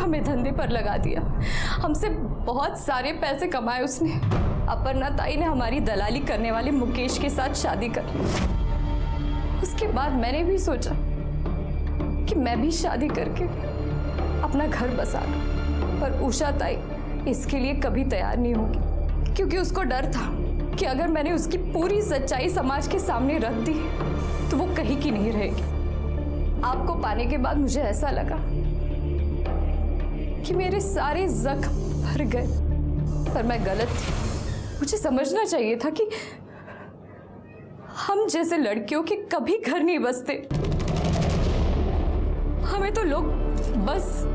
हमें धंधे पर लगा दिया। हमसे बहुत सारे पैसे कमाए उसने। अपर्णा ताई ने हमारी दलाली करने वाले मुकेश के साथ शादी कर ली। उसके बाद मैंने भी सोचा कि मैं भी शादी करके अपना घर बसा लूं, पर उषा ताई इसके लिए कभी तैयार नहीं होगी, क्योंकि उसको डर था कि अगर मैंने उसकी पूरी सच्चाई समाज के सामने रख दी तो वो कहीं की नहीं रहेगी। आपको पाने के बाद मुझे ऐसा लगा कि मेरे सारे जख्म भर गए, पर मैं गलत थी। मुझे समझना चाहिए था कि हम जैसे लड़कियों के कभी घर नहीं बसते। हमें तो लोग बस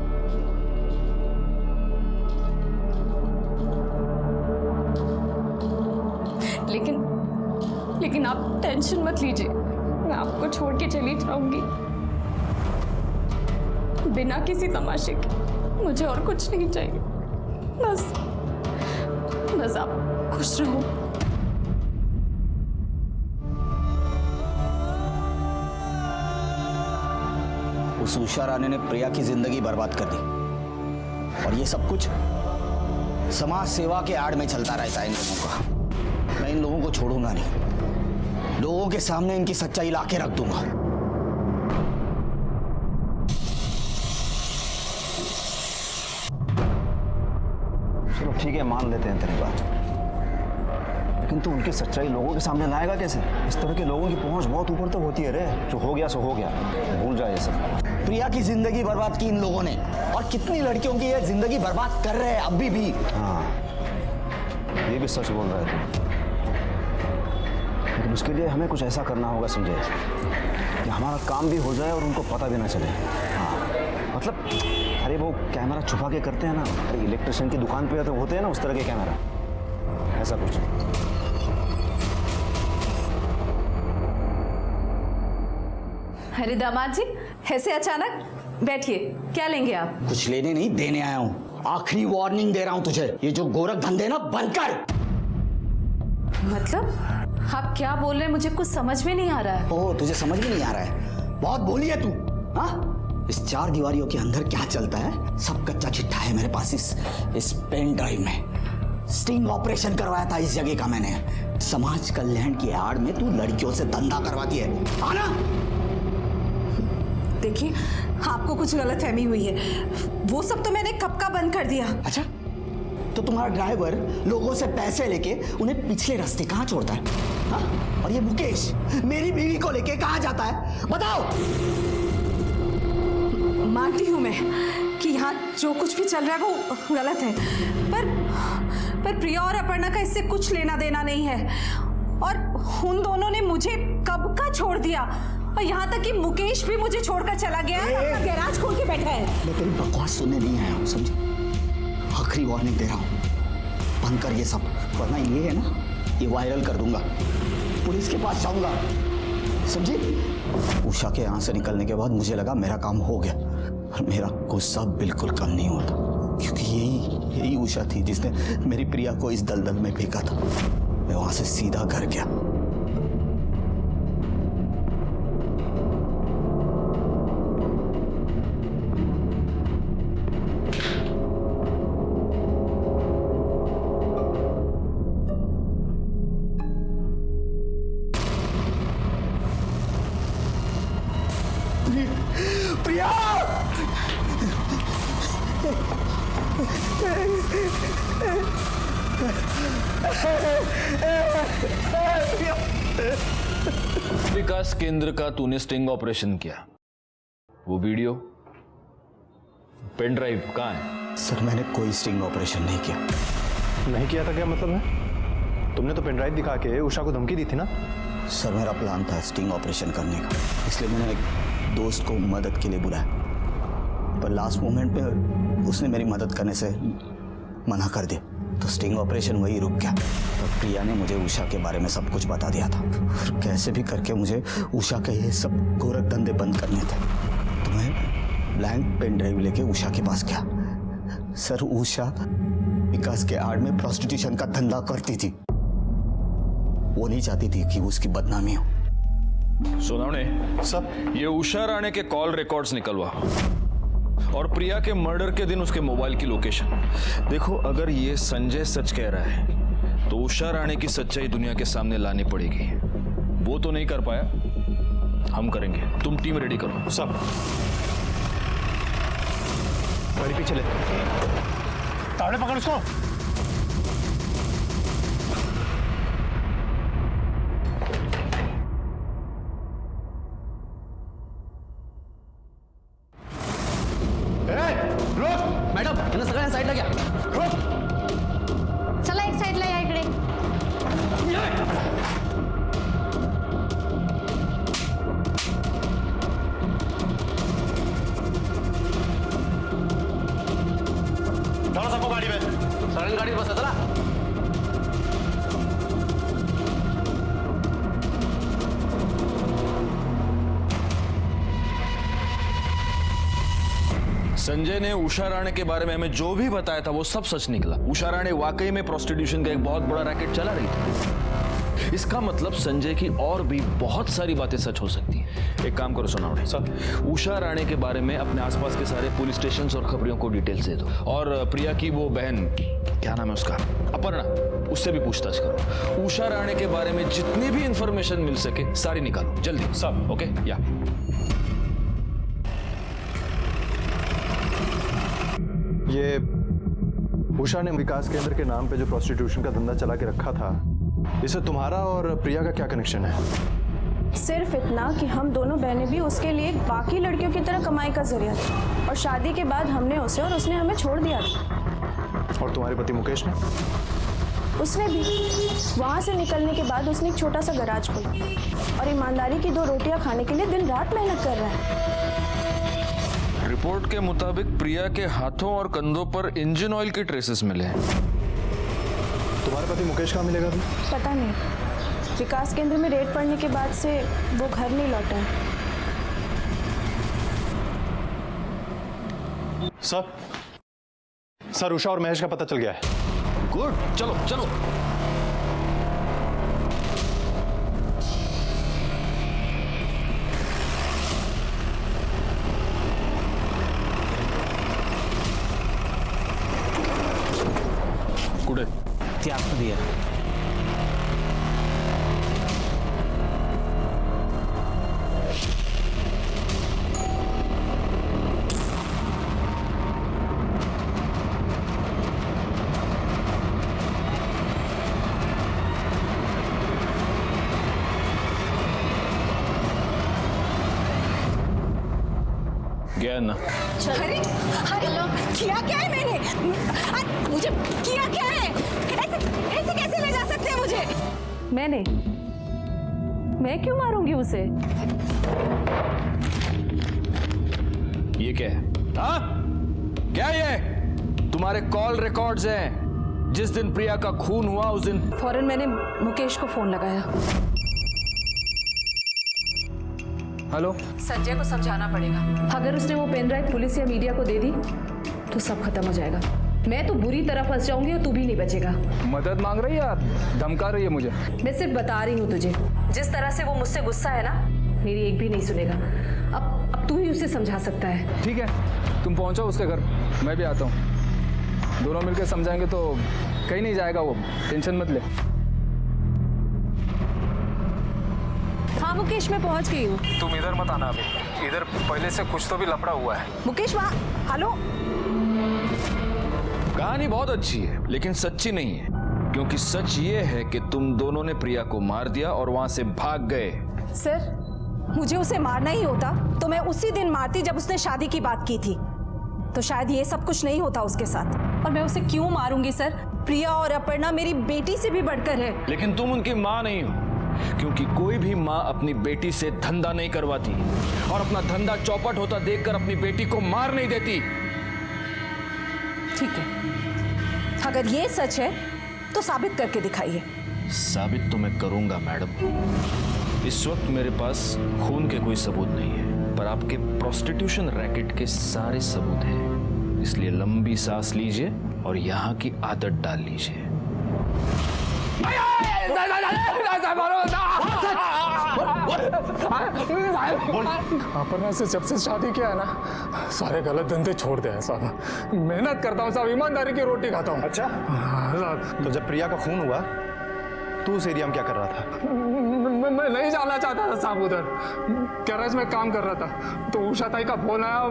लेकिन आप टेंशन मत लीजिए, मैं आपको छोड़ के चली जाऊंगी बिना किसी तमाशे के। मुझे और कुछ नहीं चाहिए, बस आप खुश रहो। उस उषा रानी ने प्रिया की जिंदगी बर्बाद कर दी, और ये सब कुछ समाज सेवा के आड़ में चलता रहता है इन लोगों का। मैं इन लोगों को छोड़ूंगा नहीं, लोगों के सामने इनकी सच्चाई लाके रख दूंगा। चलो ठीक है, मान लेते हैं तेरी बात, लेकिन तू उनकी सच्चाई लोगों के सामने लाएगा कैसे? इस तरह के लोगों की पहुंच बहुत ऊपर तक होती है रे। जो हो गया सो हो गया, भूल जा ये सब। प्रिया की जिंदगी बर्बाद की इन लोगों ने, और कितनी लड़कियों की ये जिंदगी बर्बाद कर रहे हैं अभी भी। हाँ, ये भी सच बोल रहा है तू, लेकिन उसके लिए हमें कुछ ऐसा करना होगा संजय कि हमारा काम भी हो जाए और उनको पता भी ना चले। हाँ, मतलब अरे वो कैमरा छुपा के करते हैं ना, अरे इलेक्ट्रिशियन की दुकान पे तो होते हैं ना उस तरह के कैमरा, ऐसा कुछ। अरे दामाद जी, ऐसे अचानक? बैठिए, क्या लेंगे आप? कुछ लेने नहीं, देने आया हूँ। आखिरी वार्निंग दे रहा हूँ तुझे, ये जो गोरख धंधे ना बंद कर। मतलब आप क्या बोल रहे हैं? मुझे कुछ समझ में नहीं आ रहा है। ओह, तुझे समझ में नहीं आ रहा है? बहुत बोली है तू। हाँ, इस चार दीवारियों के अंदर क्या चलता है सब कच्चा चिट्ठा है मेरे पास। इस पेन ड्राइव में स्टिंग ऑपरेशन करवाया था इस जगह का मैंने। समाज कल्याण की आड़ में तू लड़कियों से धंधा करवाती है, आना। देखिए, आपको कुछ गलतफहमी हुई है, वो सब तो मैंने कब का बंद कर दिया। अच्छा, तो तुम्हारा ड्राइवर लोगों से पैसे लेके उन्हें पिछले रास्ते कहाँ छोड़ता है? हाँ? और ये मुकेश मेरी बीवी को लेके कहाँ जाता है, बताओ। मानती हूं मैं कि यहाँ जो कुछ भी चल रहा है वो गलत है, पर प्रिया और अपर्णा का इससे कुछ लेना देना नहीं है। और उन दोनों ने मुझे कब का छोड़ दिया, और यहाँ तक कि मुकेश भी मुझे छोड़कर चला गया है, अपना गैराज खोल के बैठा है। मैं तेरी बकवास सुनने नहीं आया हूँ, समझे? आखिरी वार्निंग दे रहा हूँ, बंद कर ये सब, वरना ये है ना, ये वायरल कर दूंगा, पुलिस के पास जाऊंगा, समझे? उषा के यहाँ से निकलने के बाद मुझे लगा मेरा काम हो गया, और मेरा गुस्सा बिल्कुल कम नहीं होता, क्योंकि यही उषा थी जिसने मेरी प्रिया को इस दलदल में फेंका था। मैं वहां से सीधा घर गया। प्रिया! विकास केंद्र का तूने स्टिंग ऑपरेशन किया, वो वीडियो पेन ड्राइव कहाँ है? सर, मैंने कोई स्टिंग ऑपरेशन नहीं किया। नहीं किया था क्या मतलब है? तुमने तो पेन ड्राइव दिखा के उषा को धमकी दी थी ना? सर, मेरा प्लान था स्टिंग ऑपरेशन करने का, इसलिए मैंने एक दोस्त को मदद के लिए बुलाया, पर लास्ट मोमेंट पे उसने मेरी मदद करने से मना कर दिया, तो स्टिंग ऑपरेशन वही रुक गया। तो प्रिया ने मुझे उषा के बारे में सब कुछ बता दिया था, और कैसे भी करके मुझे उषा के ये सब गोरख धंधे बंद करने थे। तो मैं ब्लैंक पेन ड्राइव लेके उषा के पास गया। सर, उषा विकास के आड़ में प्रोस्टिट्यूशन का धंधा करती थी, वो नहीं चाहती थी कि उसकी बदनामी हो। सुनावने सब ये उषा राणे के कॉल रिकॉर्ड्स निकलवा। और प्रिया के मर्डर के दिन उसके मोबाइल की लोकेशन। देखो, अगर ये संजय सच कह रहा है तो उषा राणी की सच्चाई दुनिया के सामने लानी पड़ेगी। वो तो नहीं कर पाया, हम करेंगे। तुम टीम रेडी करो। सब गाड़ी पीछे ले, तावड़े पकड़ उसको। मॅडम यांना सगळ्यांना साईडला घ्या. चला एक साईडला या इकडे. डालो सबको गाड़ी में, सगळ्यांनी गाडीत बसा. चला. संजय ने उषा राणी के बारे में हमें जो भी बताया था वो सब सच निकला। उषा राणी वाकई में प्रोस्टिट्यूशन का एक बहुत बड़ा रैकेट चला रही थी। इसका मतलब संजय की और भी बहुत सारी बातें सच हो सकती हैं। एक काम करो सोनावड़े, सर उषा राणी के बारे में अपने आसपास के सारे पुलिस स्टेशन और खबरियों को डिटेल्स दे दो। और प्रिया की वो बहन, क्या नाम है उसका, अपर्णा, उससे भी पूछताछ करो। उषा राणी के बारे में जितनी भी इंफॉर्मेशन मिल सके सारी निकालो जल्दी। सब ओके? या ये उषा ने विकास केंद्र के नाम पे जो प्रोस्टिट्यूशन का धंधा चला के रखा था, इससे तुम्हारा और प्रिया का क्या कनेक्शन है? सिर्फ इतना कि हम दोनों बहनें भी उसके लिए बाकी लड़कियों की तरह कमाई का जरिया थी और शादी के बाद हमने उसे और उसने हमें छोड़ दिया था। और तुम्हारे पति मुकेश ने? उसने भी वहाँ से निकलने के बाद उसने एक छोटा सा गराज खोला और ईमानदारी की 2 रोटियां खाने के लिए दिन रात मेहनत कर रहा है। रिपोर्ट के मुताबिक प्रिया के हाथों और कंधों पर इंजन ऑयल के ट्रेसेस मिले हैं। तुम्हारे पति मुकेश कहाँ मिलेगा अभी? पता नहीं, विकास केंद्र में रेड पड़ने के बाद से वो घर नहीं लौटा है। सर उषा और महेश का पता चल गया है। गुड, चलो चलो। कुठे? ती आतमध्ये ये. गया ना? अरे किया क्या है मैंने? मुझे किया क्या है? ऐसे कैसे ले जा सकते हैं मुझे? मैं क्यों मारूंगी उसे? ये क्या है? हाँ? क्या ये? तुम्हारे कॉल रिकॉर्ड्स हैं। जिस दिन प्रिया का खून हुआ उस दिन फौरन मैंने मुकेश को फोन लगाया। हेलो, संजय को समझाना पड़ेगा। अगर उसने वो पेन ड्राइव पुलिस या मीडिया को दे दी तो सब खत्म हो जाएगा। मैं तो बुरी तरह फंस जाऊंगी और तू भी नहीं बचेगा। मदद मांग रही है या धमका रही है मुझे? मैं सिर्फ बता रही हूँ तुझे, जिस तरह से वो मुझसे गुस्सा है ना, मेरी एक भी नहीं सुनेगा। अब तू ही उसे समझा सकता है। ठीक है, तुम पहुंचो उसके घर, मैं भी आता हूँ। दोनों मिलकर समझाएंगे तो कहीं नहीं जाएगा वो, टेंशन मत ले। हाँ मुकेश, मैं पहुंच गई हूँ। तुम इधर मत आना अभी, इधर पहले से कुछ तो भी लफड़ा हुआ है। मुकेश वहाँ, हेलो। कहानी बहुत अच्छी है लेकिन सच्ची नहीं है, क्योंकि सच ये है कि तुम दोनों ने प्रिया को मार दिया और वहां से भाग गए। सर, मुझे उसे मारना ही होता तो मैं उसी दिन मारती जब उसने शादी की बात की थी, तो शायद ये सब कुछ नहीं होता उसके साथ। और मैं उसे क्यों मारूंगी सर? प्रिया और अपर्णा मेरी बेटी से भी बढ़कर है। लेकिन तुम उनकी माँ नहीं हो, क्योंकि कोई भी माँ अपनी बेटी से धंधा नहीं करवाती और अपना धंधा चौपट होता देखकर अपनी बेटी को मार नहीं देती। ठीक है, अगर ये सच है तो साबित करके दिखाइए। साबित तो मैं करूंगा मैडम। इस वक्त मेरे पास खून के कोई सबूत नहीं है, पर आपके प्रोस्टिट्यूशन रैकेट के सारे सबूत हैं। इसलिए लंबी सांस लीजिए और यहाँ की आदत डाल लीजिए। अपर्णा से जब से शादी किया है ना, सारे गलत धंधे छोड़ दिया है साहब। मेहनत करता हूँ साहब, ईमानदारी की रोटी खाता हूँ। अच्छा, हाँ साहब। तो जब प्रिया का खून हुआ तू उस एरिया में क्या कर रहा था? मैं नहीं जाना चाहता था साहब उधर, गैरेज में काम कर रहा था, तो उषा ताई का फोन आया,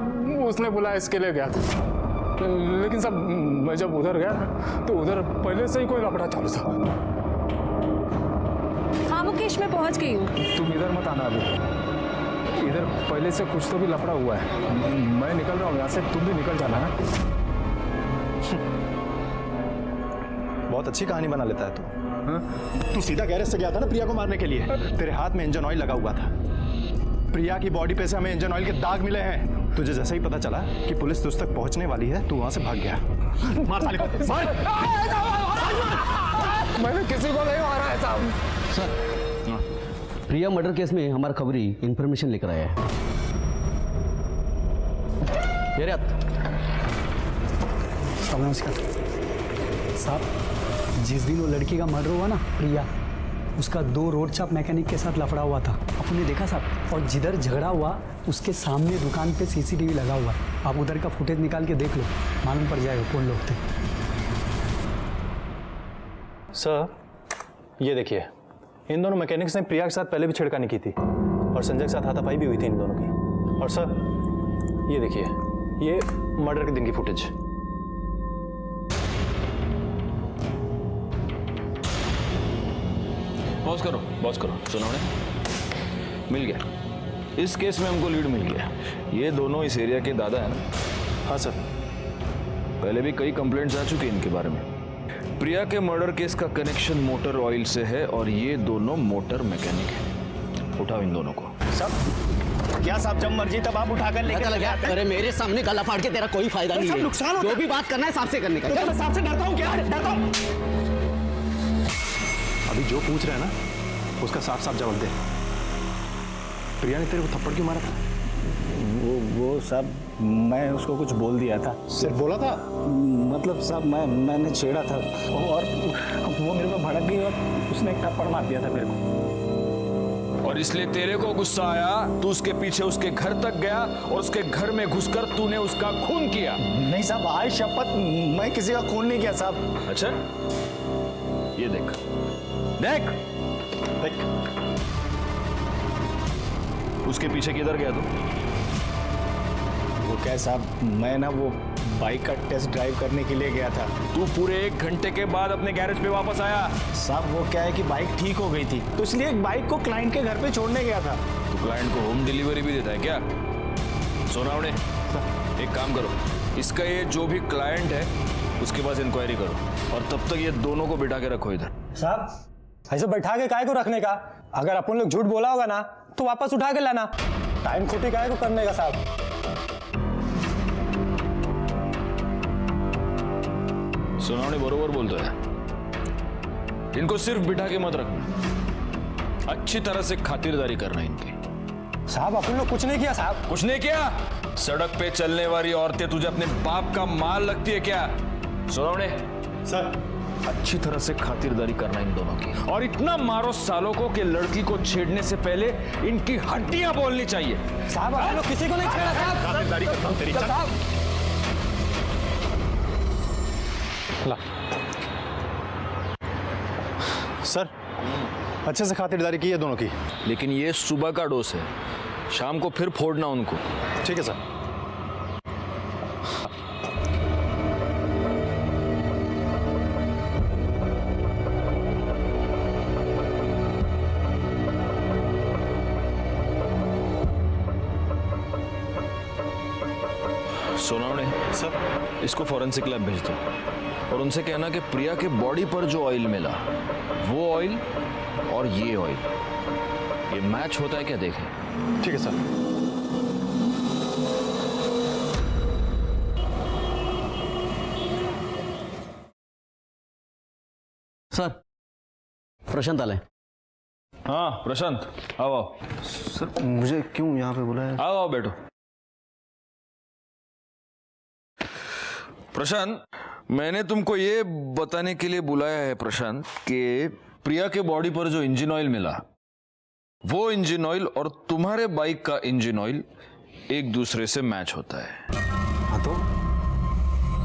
उसने बुलाया, इसके लिए गया था। लेकिन साहब मैं जब उधर गया तो उधर पहले से ही कोई लफड़ा चालू था। हाँ मुकेश, मैं पहुंच गई हूँ। तुम इधर मत आना अभी, इधर पहले से कुछ तो भी लफड़ा हुआ है। मैं निकल रहा हूँ यहाँ से, तुम भी निकल जाना है। बहुत अच्छी कहानी बना लेता है तू। तू सीधा गैरेज से गया था ना प्रिया को मारने के लिए। तेरे हाथ में इंजन ऑयल लगा हुआ था। प्रिया की बॉडी पे से हमें इंजन ऑयल के दाग मिले हैं। तुझे जैसे ही पता चला कि पुलिस तुझ तक पहुंचने वाली है, तू वहां से भाग गया। मार साले को, मार। मैंने किसी को नहीं मारा है साहब। सर, प्रिया मर्डर केस में हमारा खबरी इंफॉर्मेशन लेकर आया है। ये रहा। नमस्कार साहब, जिस दिन वो लड़की का मर्डर हुआ ना प्रिया, उसका 2 रोड चाप मैकेनिक के साथ लफड़ा हुआ था, आपने देखा साहब। और जिधर झगड़ा हुआ उसके सामने दुकान पे सीसीटीवी लगा हुआ है। आप उधर का फुटेज निकाल के देख लो, मालूम पड़ जाएगा कौन लोग थे। सर, ये देखिए, इन दोनों मैकेनिक्स ने प्रिया के साथ पहले भी छेड़खानी की थी और संजय के साथ हाथापाई भी हुई थी इन दोनों की। और सर, ये देखिए, ये मर्डर के दिन की फुटेज। पॉज करो। सुनाओ, मिल गया। इस केस में हमको लीड मिल गया। ये दोनों इस एरिया के दादा है ना? हाँ सर। पहले भी कई कंप्लेंट्स आ चुके हैं इनके बारे में। प्रिया के मर्डर केस का कनेक्शन मोटर ऑयल से है और ये दोनों मोटर मैकेनिक हैं। उठाओ इन दोनों को। सब क्या साहब, जब मर्जी तब आप उठा कर लेकर लगे आते हैं। अरे मेरे सामने गला फाड़ के तेरा कोई फायदा नहीं है। नुकसान होता है। जो भी बात करना है साफ से करने का। तो मैं साहब से डरता हूँ क्या? डरता हूँ। अभी जो पूछ रहे हैं ना, उसका साफ साफ जवाब दे। प्रिया ने तेरे को थप्पड़ क्यों मारा था? वो साहब, मैं उसको कुछ बोल दिया था। सिर्फ बोला था? मतलब साहब, मैंने छेड़ा था और वो मेरे को भड़क गई और उसने एक थप्पड़ मार दिया था मेरे को। और इसलिए तेरे को गुस्सा आया, तू उसके पीछे उसके घर तक गया और उसके घर में घुसकर तूने उसका खून किया। नहीं साहब, आज शपथ, मैं किसी का खून नहीं किया साहब। अच्छा, ये देख। उसके पीछे किधर गया तू? वो क्या साहब, मैं ना वो बाइक का टेस्ट ड्राइव करने के लिए गया था। तू पूरे 1 घंटे के बाद अपने गैरेज पे वापस आया। साहब वो क्या है कि बाइक ठीक हो गई थी, तो इसलिए एक बाइक को क्लाइंट के घर पे छोड़ने गया था। तू क्लाइंट को होम डिलीवरी भी देता है क्या? सोनावणे, एक काम करो, इसका ये जो भी क्लाइंट है उसके पास इंक्वायरी करो और तब तक ये दोनों को बिठा के रखो इधर। साहब ऐसे बैठा के काहे को रखने का? अगर अपन लोग झूठ बोला होगा ना तो वापस उठा के लाना। टाइम खोटी काहे को करने का साहब? सोनावणे बरोबर बोलतो है। इनको सिर्फ बिठा के मत रखना, अच्छी तरह से खातिरदारी करना इनकी। साहब अपन लोग कुछ नहीं किया साहब। कुछ नहीं किया? सड़क पे चलने वाली औरतें तुझे अपने बाप का माल लगती है क्या? सोनावणे सर, अच्छी तरह से खातिरदारी करना इन दोनों की, और इतना मारो सालों को कि लड़की को छेड़ने से पहले इनकी हड्डियां बोलनी चाहिए। साहब अपन लोग किसी को नहीं छेड़ा साहब। खातिरदारी करता हूं तेरी। साहब सर, अच्छे से खातिरदारी की है दोनों की। लेकिन ये सुबह का डोज है, शाम को फिर फोड़ना उनको। ठीक है सर। सोनावणे सर, इसको फॉरेंसिक लैब भेज दो और उनसे कहना कि प्रिया के बॉडी पर जो ऑयल मिला, वो ऑयल और ये ऑयल, ये मैच होता है क्या देखें। ठीक है सर। सर, प्रशांत आले। हाँ प्रशांत, आओ आओ। सर, मुझे क्यों यहाँ पे बुलाया? आओ आओ बैठो। प्रशांत, मैंने तुमको ये बताने के लिए बुलाया है प्रशांत कि प्रिया के बॉडी पर जो इंजन ऑयल मिला वो इंजन ऑयल और तुम्हारे बाइक का इंजन ऑयल एक दूसरे से मैच होता है। हाँ तो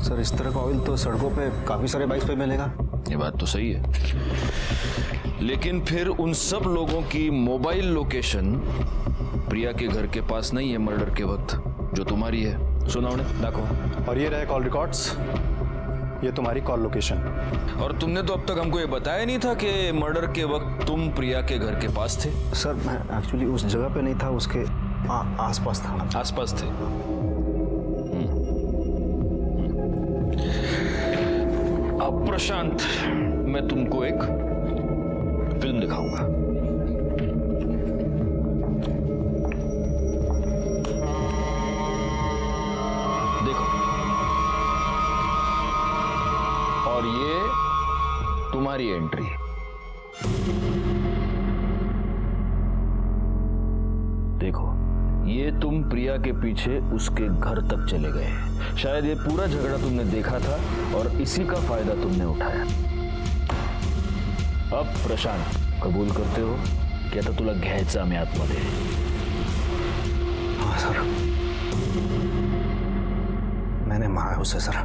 सर इस तरह का ऑयल तो सड़कों पे काफी सारे बाइक्स पे मिलेगा। ये बात तो सही है, लेकिन फिर उन सब लोगों की मोबाइल लोकेशन प्रिया के घर के पास नहीं है मर्डर के वक्त, जो तुम्हारी है। सुना उन्हें, देखो। और ये रहे कॉल रिकॉर्ड्स, ये तुम्हारी कॉल लोकेशन। और तुमने तो अब तक हमको ये बताया नहीं था कि मर्डर के वक्त तुम प्रिया के घर के पास थे। सर मैं एक्चुअली उस जगह पे नहीं था, उसके आसपास था। आसपास थे। अब प्रशांत, मैं तुमको एक फिल्म दिखाऊंगा। देखो, और ये तुम्हारी एंट्री। देखो, ये तुम प्रिया के पीछे उसके घर तक चले गए। शायद ये पूरा झगड़ा तुमने देखा था और इसी का फायदा तुमने उठाया। अब प्रशांत, कबूल करते हो की आता तुला घ्यायचं आम्ही आतमध्ये? हाँ सर, मैंने मारा है उसे सर।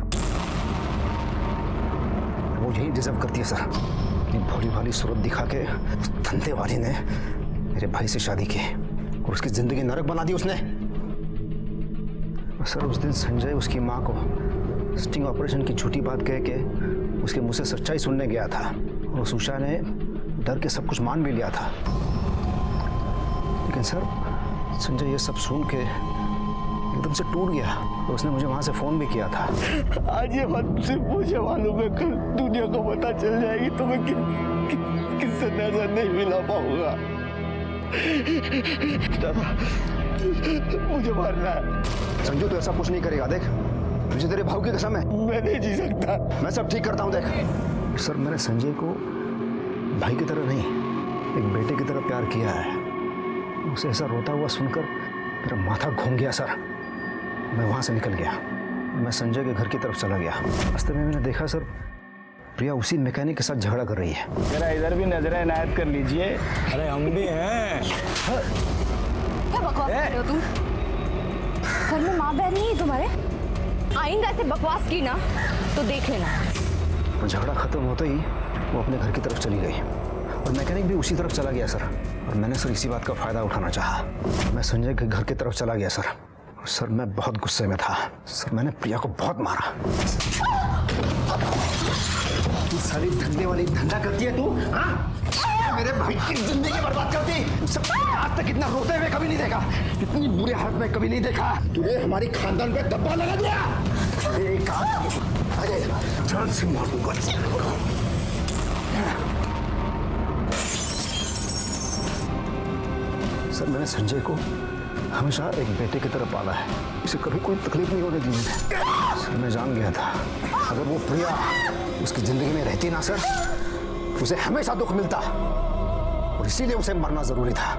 वो यही डिजर्व करती है सर। अपनी भोली भाली सूरत दिखा के उस धंधे वाली ने मेरे भाई से शादी की और उसकी जिंदगी नरक बना दी उसने। सर उस दिन संजय उसकी माँ को स्टिंग ऑपरेशन की झूठी बात कह के उसके मुंह से सच्चाई सुनने गया था और उस उषा ने डर के सब कुछ मान भी लिया था। लेकिन सर संजय ये सब सुन के एकदम से टूट गया और उसने मुझे वहां से फोन भी किया था। आज ये बात सिर्फ मुझे मालूम है, कल दुनिया को पता चल जाएगी तो मैं किससे नजर नहीं मिला पाऊंगा। मुझे मारना है। संजू तो ऐसा कुछ नहीं करेगा, देख मुझे तेरे भाव की कसम है। मैं नहीं जी सकता। मैं सब ठीक करता हूँ, देख। सर मैंने संजय को भाई की तरह नहीं, एक बेटे की तरह प्यार किया है। उसे ऐसा रोता हुआ सुनकर मेरा माथा घूम गया सर। मैं वहाँ से निकल गया, मैं संजय के घर की तरफ चला गया। रास्ते में मैंने देखा सर प्रिया उसी मैकेनिक के साथ झगड़ा कर रही है। जरा इधर भी नजर इनायत कर लीजिए। अरे हम भी हैं। क्या बकवास कर रहे हो तुम? घर में माँ बहन नहीं है तुम्हारे? आइंदा ऐसे बकवास की ना तो देख लेना। झगड़ा खत्म होते ही वो अपने घर की तरफ चली गई और मैकेनिक भी उसी तरफ चला गया सर। और मैंने सर इसी बात का फायदा उठाना चाहा। मैं संजय के घर की तरफ चला गया सर। सर मैं बहुत गुस्से में था सर, मैंने प्रिया को बहुत मारा। तू सारी धंधे वाली धंधा करती है तू, हाँ? मेरे भाई की जिंदगी बर्बाद करती। सब आज तक इतना रोते हुए कभी नहीं देखा, इतनी बुरी हालत में कभी नहीं देखा। तूने हमारी खानदान पे धब्बा लगा दिया। एक जान से मार दूंगा। सर मैंने संजय को हमेशा एक बेटे की तरह पाला है, इसे कभी कोई तकलीफ नहीं होने दी मैंने। सर मैं जान गया था अगर वो प्रिया उसकी जिंदगी में रहती ना सर, उसे हमेशा दुख मिलता और इसीलिए उसे मरना जरूरी था।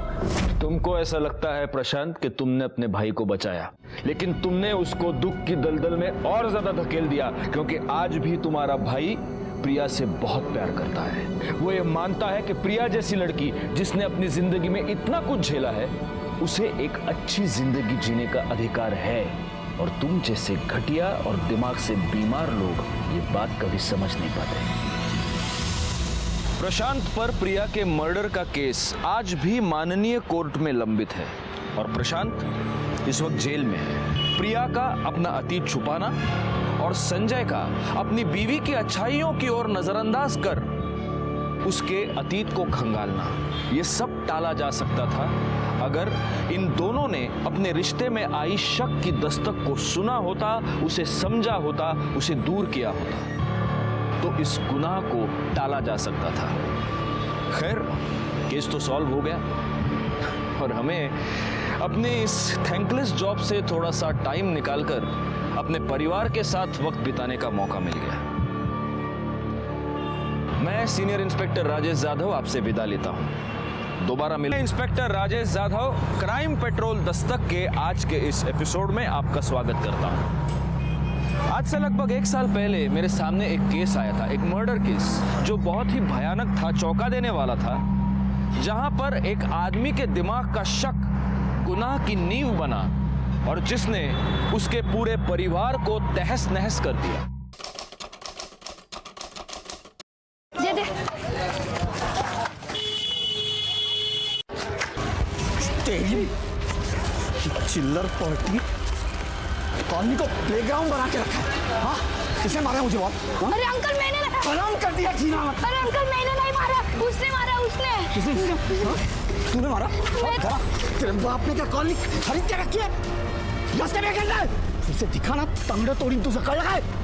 तुमको ऐसा लगता है प्रशांत कि तुमने अपने भाई को बचाया, लेकिन तुमने उसको दुख की दलदल में और ज्यादा धकेल दिया, क्योंकि आज भी तुम्हारा भाई प्रिया से बहुत प्यार करता है। वो ये मानता है कि प्रिया जैसी लड़की जिसने अपनी जिंदगी में इतना कुछ झेला है, उसे एक अच्छी जिंदगी जीने का अधिकार है। और तुम जैसे घटिया और दिमाग से बीमार लोग ये बात कभी समझ नहीं पाते। प्रशांत पर प्रिया के मर्डर का केस आज भी माननीय कोर्ट में लंबित है और प्रशांत इस वक्त जेल में है। प्रिया का अपना अतीत छुपाना और संजय का अपनी बीवी की अच्छाइयों की ओर नजरअंदाज कर उसके अतीत को खंगालना, ये सब टाला जा सकता था अगर इन दोनों ने अपने रिश्ते में आई शक की दस्तक को सुना होता, उसे समझा होता, उसे दूर किया होता, तो इस गुनाह को टाला जा सकता था। खैर केस तो सॉल्व हो गया और हमें अपने इस थैंकलेस जॉब से थोड़ा सा टाइम निकालकर अपने परिवार के साथ वक्त बिताने का मौका मिल गया। मैं सीनियर इंस्पेक्टर राजेश जाधव आपसे विदा लेता हूं। दोबारा मिले। Inspector Rajesh Jadhav crime petrol Dastak के आज के इस एपिसोड में आपका स्वागत करता हूं। आज से लगभग 1 साल पहले मेरे सामने एक केस आया था, एक मर्डर केस जो बहुत ही भयानक था, चौंका देने वाला था। जहां पर एक आदमी के दिमाग का शक गुनाह की नींव बना और जिसने उसके पूरे परिवार को तहस नहस कर दिया। दे दे। तेरी चिल्लर पार्टी कॉलोनी को प्लेग्राउंड बना के रखा है। हाँ, किसने मारा मुझे बहुत? अरे अंकल मैंने बलौन कर दिया जीना। अरे अंकल मैंने नहीं मारा, उसने मारा, उसने। किसने? तूने मारा? तेरे बाप ने क्या कॉलोनी खरीद के रखी है? रास्ते में खेलना है? उसे दिखाना तंगड़ा तोड़ी तुझे कर लगा है।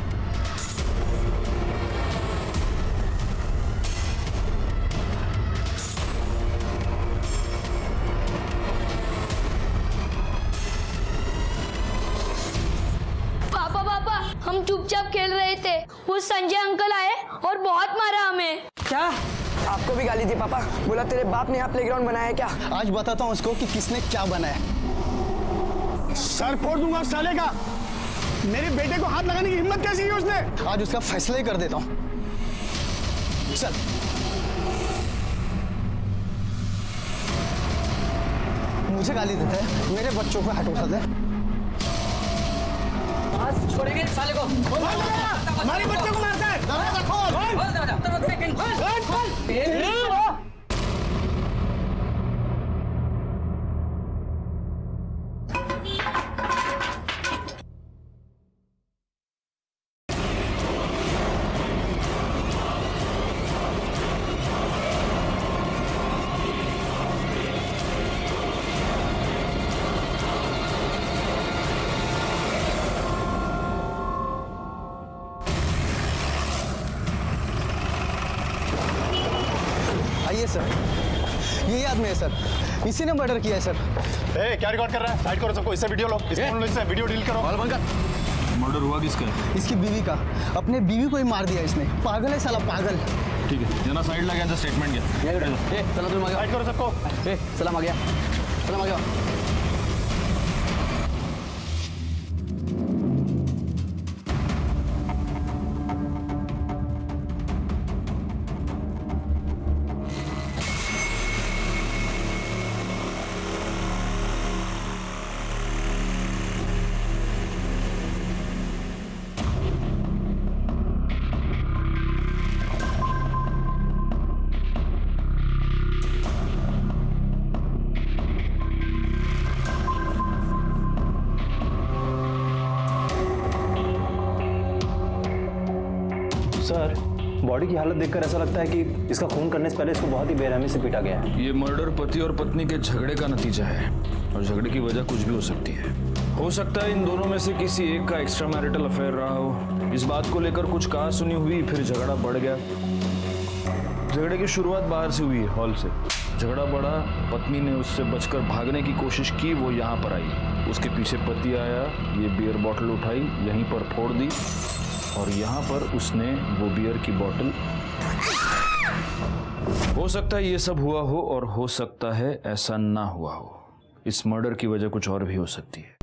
पापा हम चुपचाप खेल रहे थे, वो संजय अंकल आए और बहुत मारा हमें। क्या आपको भी गाली दी पापा? बोला तेरे बाप ने यहाँ प्लेग्राउंड बनाया है क्या? आज बताता हूँ उसको कि किसने क्या बनाया। सर फोड़ दूंगा साले का। मेरे बेटे को हाथ लगाने की हिम्मत कैसी की उसने? आज उसका फैसला ही कर देता हूँ। चल। मुझे गाली देता है, मेरे बच्चों को हाथ उठा दे। आज छोड़ेंगे साले को। हमारे बच्चों को मारता है। दरवाजा खोल। आइए सर, यही आदमी है सर, इसी ने मर्डर किया है सर। ए, क्या रिकॉर्ड कर रहा है? साइड करो सबको, इससे वीडियो लो, इस फोन से वीडियो डिलीट करो। मर्डर हुआ किसका? इसकी बीवी का। अपने बीवी को ही मार दिया इसने। पागल है साला, पागल। ठीक है, जना साइड लगा जा, स्टेटमेंट क्या? चलो तुम आ गया। साइड करो सबको। सलाम आ गया, सलाम आ गया। सर, बॉडी की हालत देखकर ऐसा लगता है कि इसका खून करने से पहले इसको बहुत ही बेरहमी से पीटा गया है। ये मर्डर पति और पत्नी के झगड़े का नतीजा है और झगड़े की वजह कुछ भी हो सकती है। हो सकता है इन दोनों में से किसी एक का एक्स्ट्रा मैरिटल अफेयर रहा हो। इस बात को लेकर कुछ कहा सुनी हुई, फिर झगड़ा बढ़ गया। झगड़े की शुरुआत बाहर से हुई है, हॉल से। झगड़ा बढ़ा, पत्नी ने उससे बचकर भागने की कोशिश की, वो यहाँ पर आई। उसके पीछे पति आया, ये बियर बॉटल उठाई, यहीं पर फोड़ दी और यहाँ पर उसने वो बियर की बोतल। हो सकता है ये सब हुआ हो और हो सकता है ऐसा ना हुआ हो। इस मर्डर की वजह कुछ और भी हो सकती है।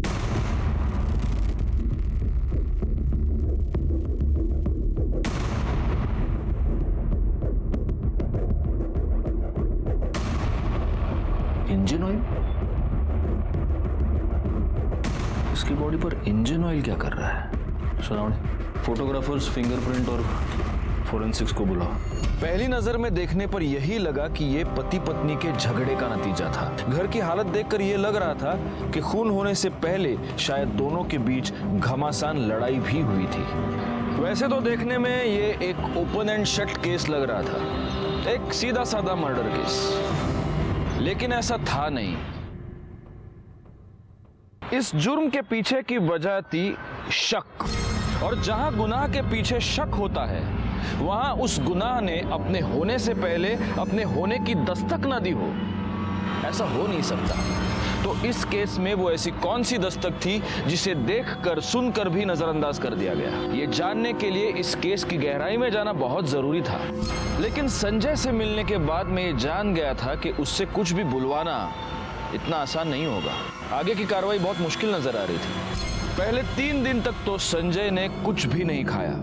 Engine oil? इसकी बॉडी पर इंजन ऑयल क्या कर रहा है? सुनाओ। फोटोग्राफर्स, फिंगरप्रिंट और फोरेंसिक्स को बुलाओ। पहली नजर में देखने पर यही लगा कि ये पति पत्नी के झगड़े का नतीजा था। घर की हालत देखकर यह लग रहा था कि खून होने से पहले शायद दोनों के बीच घमासान लड़ाई भी हुई थी। वैसे तो देखने में ये एक ओपन एंड शट केस लग रहा था, एक सीधा साधा मर्डर केस, लेकिन ऐसा था नहीं। इस जुर्म के पीछे की वजह थी शक, और जहां गुनाह के पीछे शक होता है वहां उस गुनाह ने अपने होने से पहले अपने होने की दस्तक न दी हो। ऐसा हो नहीं सकता। तो इस केस में वो ऐसी कौन सी दस्तक थी जिसे देखकर सुनकर भी नजरअंदाज कर दिया गया? ये जानने के लिए इस केस की गहराई में जाना बहुत जरूरी था। लेकिन संजय से मिलने के बाद मैं ये जान गया था कि उससे कुछ भी बुलवाना इतना आसान नहीं होगा। आगे की कार्रवाई बहुत मुश्किल नजर आ रही थी। पहले 3 दिन तक तो संजय ने कुछ भी नहीं खाया,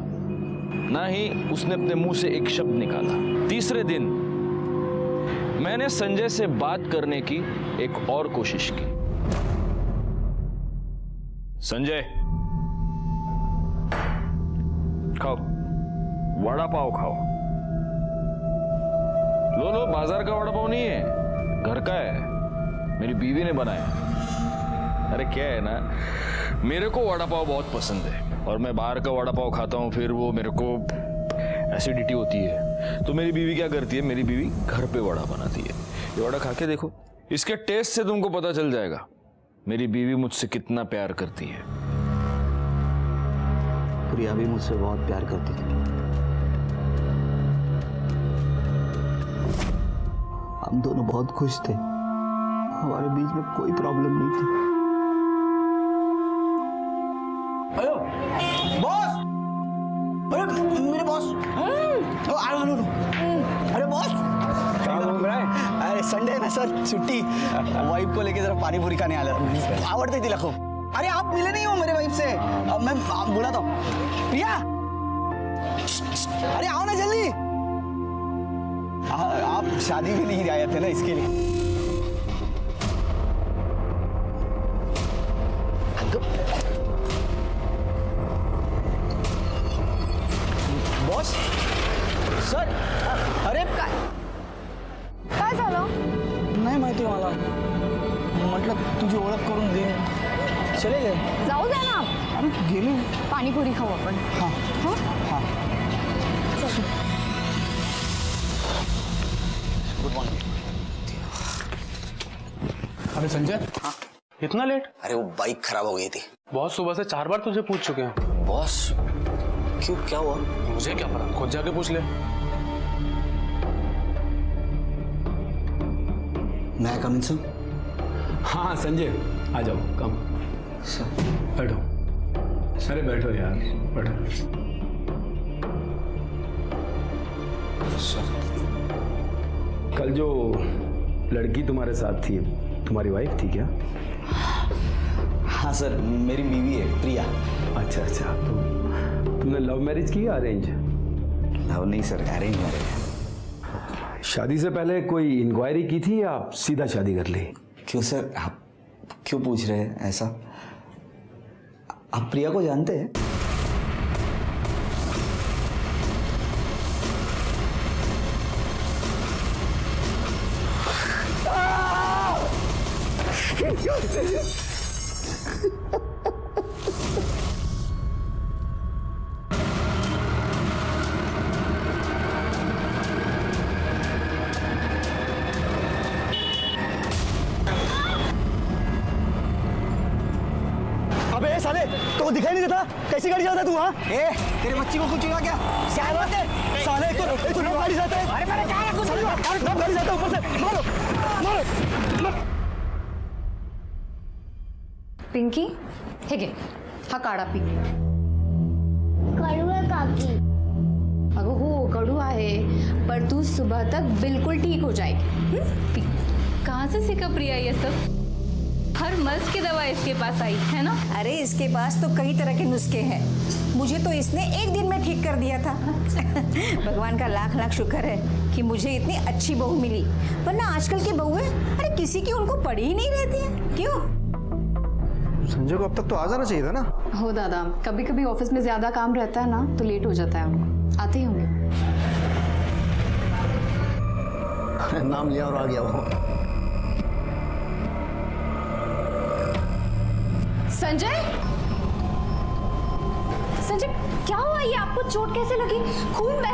ना ही उसने अपने मुंह से एक शब्द निकाला। तीसरे दिन मैंने संजय से बात करने की एक और कोशिश की। संजय, खाओ, वड़ा पाव खाओ। लो लो, बाजार का वड़ा पाव नहीं है, घर का है, मेरी बीवी ने बनाया। अरे क्या है ना, मेरे को वड़ा पाव बहुत पसंद है और मैं बाहर का वड़ा पाव खाता हूँ, फिर वो मेरे को एसिडिटी होती है। तो मेरी बीवी क्या करती है, मेरी बीवी घर पे वड़ा बनाती है। ये वड़ा खा के देखो, इसके टेस्ट से तुमको पता चल जाएगा मेरी बीवी मुझसे कितना प्यार करती है। प्रिया भी मुझसे बहुत प्यार करती थी। हम दोनों बहुत खुश थे, हमारे बीच में कोई प्रॉब्लम नहीं थी। बॉस, अरे मेरे बॉस, अरे बॉस, क्या बोल रहा है? अरे संडे है ना सर, छुट्टी, वाइफ को लेके जरा पानी पूरी खाने आया, आवड़ते तिला को। अरे आप मिले नहीं हो मेरे वाइफ से, मैं बुलाता हूँ। प्रिया, अरे आओ ना जल्दी। आप शादी में नहीं आए थे ना, इसके लिए। बॉस, सर, अरे काय झालं? नाही माहिती मला, म्हटलं तुझी ओळख करून दे, चले गए। जाऊ द्या ना, अरे गेले। पाणीपुरी खाऊ आपण। हाँ हाँ हाँ। Good morning. अरे संजय, इतना लेट? अरे वो बाइक खराब हो गई थी। बॉस सुबह से 4 बार तुझे पूछ चुके हैं। बॉस, क्यों, क्या हुआ? मुझे क्या पता, खुद जाके पूछ ले। मैं कम इन सर? हाँ संजय, आ जाओ, कम बैठो। अरे बैठो यार, बैठो। कल जो लड़की तुम्हारे साथ थी, तुम्हारी वाइफ थी क्या? हाँ सर, मेरी बीवी है प्रिया। अच्छा अच्छा, तो तुमने लव मैरिज की या अरेंज? लव नहीं सर, अरेंज मैरिज। शादी से पहले कोई इंक्वायरी की थी या सीधा शादी कर ली? क्यों सर, आप क्यों पूछ रहे हैं ऐसा? आप प्रिया को जानते हैं? अबे साले, तो दिखाई नहीं देता? कैसी गाड़ी चलाता तू? हाँ, तेरे बच्ची को कुछ हुआ क्या? क्या बात है साले, एक तो नौ गाड़ी जाता है। अरे मैंने कहा कुछ नहीं हुआ, नौ गाड़ी जाता है ऊपर से। मारो मारो। पिंकी, हे घे, हा काढा पी। कडू आहे काकी. अगं हो, कडू आहे, पर तू सुबह तक बिल्कुल ठीक हो जाएगी। पी। कहाँ से सीखा प्रिया ये सब? हर मर्ज की दवा इसके पास आई है ना? अरे इसके पास तो कई तरह के नुस्खे हैं, मुझे तो इसने एक दिन में ठीक कर दिया था। भगवान का लाख लाख शुक्र है कि मुझे इतनी अच्छी बहू मिली, वरना आजकल की बहुएं अरे किसी की उनको पड़ी ही नहीं रहती है। क्यों? संजय को अब तक तो आ जाना चाहिए था ना। हो दादा, कभी कभी ऑफिस में ज्यादा काम रहता है ना, तो लेट हो जाता है उनको। आते ही होंगे। नाम लिया और आ गया वो। संजय, संजय क्या हुआ? ये आपको चोट कैसे लगी? खून बह